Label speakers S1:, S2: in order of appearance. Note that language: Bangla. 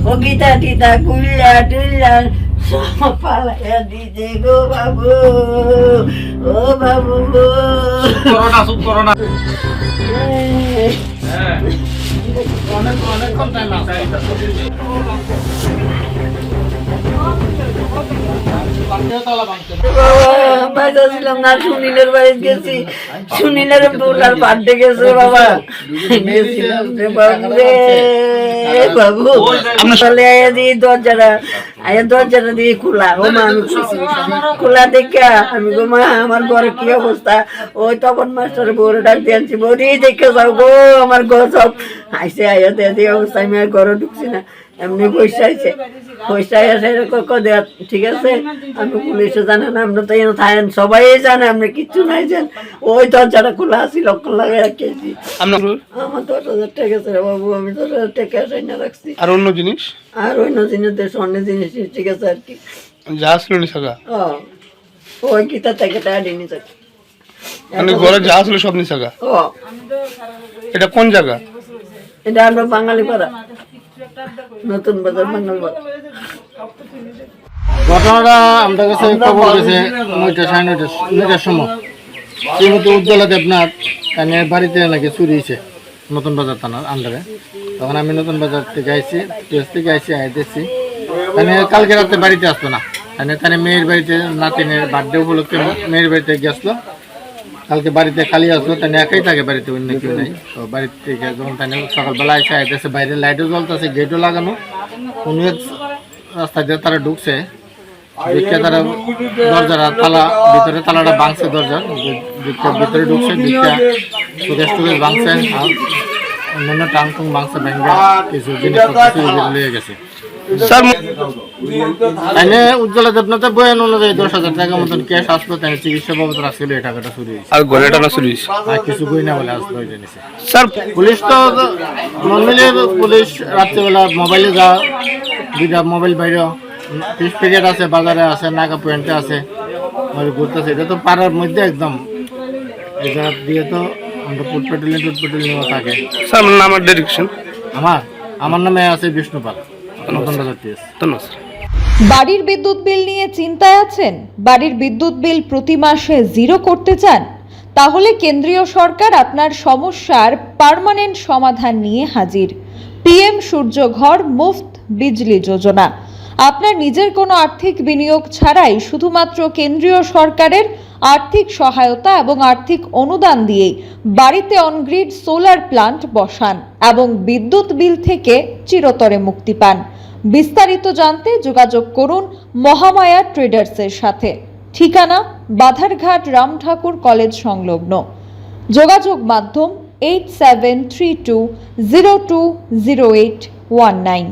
S1: ও গীতা টিতা কুল্লা টুল্লা সব পালাইয়া দিতে গো বাবু, ও বাবু গো।
S2: চুপ করো না। অনেকক্ষণ টাইম আছে।
S1: ছিলাম না, সুনীলের বাড়িতে গেছি, সুনীলের বোনার বার্থডে গেছে বাবা, গেছিলাম রে বাবু রে বাবু। চলে আয়া দিয়ে দরজাটা দিয়ে খোলা, ও মা আমি খোলা দেখে আমি গো মা আমার ঘরে কি অবস্থা, ওই তখন মাস্টার বউরে ডাক দিয়ে আনছি, বৌদি দেখে যাও গো আমার ঘর সব আইসে আয়া দিয়ে অবস্থা, আমি আর ঘরে ঢুকছি না, এমনি পয়সা আইছে, পয়সা এসে দেয়া ঠিক আছে। আমি পুলিশে জানে না, আমরা তো থাকেন সবাই জানে, আমরা কিচ্ছু নাই জান, ওই দরজাটা খোলা আছি, লক্ষ্য লাগাই রাখছি। আমার 10,000 টাকা আছে রে বাবু, আমি 10,000 টাকা না রাখছি।
S3: আর অন্য জিনিস
S1: অন্য জিনিস ঠিক আছে আর কি,
S3: যা ছিল নি থাকা
S1: ওই গীতা থেকে টাকা নি থাকে,
S3: মানে ঘরে যা ছিল সব নি থাকা। এটা কোন জায়গা?
S1: এটা আমরা বাঙালি পাড়া, নতুন বাজার বাঙালি পাড়া।
S2: ঘটনাটা আমাদের কাছে খবর গেছে 9টার সময়, শ্রীমতী উজ্জ্বলা দেবনাথ তার বাড়িতে নাকি চুরি হয়েছে নতুন বাজার থানার আন্ডারে। তখন আমি নতুন বাজার থেকে আইসি, টেস্ট থেকে আইতেছি, মানে কালকে রাতে বাড়িতে আসতো না, মানে তার মেয়ের বাড়িতে নাতিনের বার্থডে উপলক্ষে মেয়ের বাড়িতে গেছিলো। কালকে বাড়িতে খালি আসলো, তাই একাই থাকে বাড়িতে, অন্য কেউ নেই। তো বাড়ির থেকে যখন তাই সকালবেলা এসে আইতেছে, বাইরে লাইটও জ্বলতেছে, গেটও লাগানো, উনি রাস্তা দিয়ে তারা ঢুকছে, ঢুকে তারা দরজাটা তালা, ভিতরে তালাটা ভাঙছে, দরজার ভিতরে ঢুকছে, ঢুকে সুকেশ টুকেশ ভাঙছে, আর অন্যান্য টাং টুং ভাঙছে, ভেঙে কিছু জিনিসপত্র লিয়ে গেছে। উজ্জ্বলা দেবনাথের বয়ান অনুযায়ী 10,000 টাকা মতন ক্যাশ আসলো, তাই চিকিৎসা বাবদ রাখছিল, এই টাকাটা চুরি হয়েছে।
S3: আর ঘরে টাকা চুরি হয়েছে,
S2: আর কিছু বই না বলে আসলো ওই জিনিসে।
S3: স্যার
S2: পুলিশ তো নর্মালি পুলিশ রাত্রেবেলা মোবাইলে যা, দুইটা মোবাইল বাইরে ফিস প্যাকেট আছে, বাজারে আছে, নাকা পয়েন্টে আছে, ঘুরতেছে। এটা তো পাড়ার মধ্যে একদম, এটা দিয়ে তো আমরা ফুড পেট্রোলিং থাকে।
S3: স্যার আমার ডিরেকশন
S2: আমার নামে আছে বিষ্ণুপাল, নতুন বাজার টিএস।
S3: ধন্যবাদ।
S4: বাড়ির বিদ্যুৎ বিল নিয়ে চিন্তায় আছেন? বাড়ির বিদ্যুৎ বিল প্রতি মাসে জিরো করতে চান? তাহলে কেন্দ্রীয় সরকার আপনার সমস্যার পার্মানেন্ট সমাধান নিয়ে হাজির। পিএম সূর্যঘর মুফত বিজলি যোজনা। আপনার নিজের কোনো আর্থিক বিনিয়োগ ছাড়াই শুধুমাত্র কেন্দ্রীয় সরকারের আর্থিক সহায়তা এবং আর্থিক অনুদান দিয়েই বাড়িতে অনগ্রিড সোলার প্লান্ট বসান এবং বিদ্যুৎ বিল থেকে চিরতরে মুক্তি পান। বিস্তারিত জানতে যোগাযোগ করুন মহামায়া ট্রেডার্সের সাথে। ঠিকানা বাধারঘাট রাম ঠাকুর কলেজ সংলগ্ন। যোগাযোগ মাধ্যম 8732020819।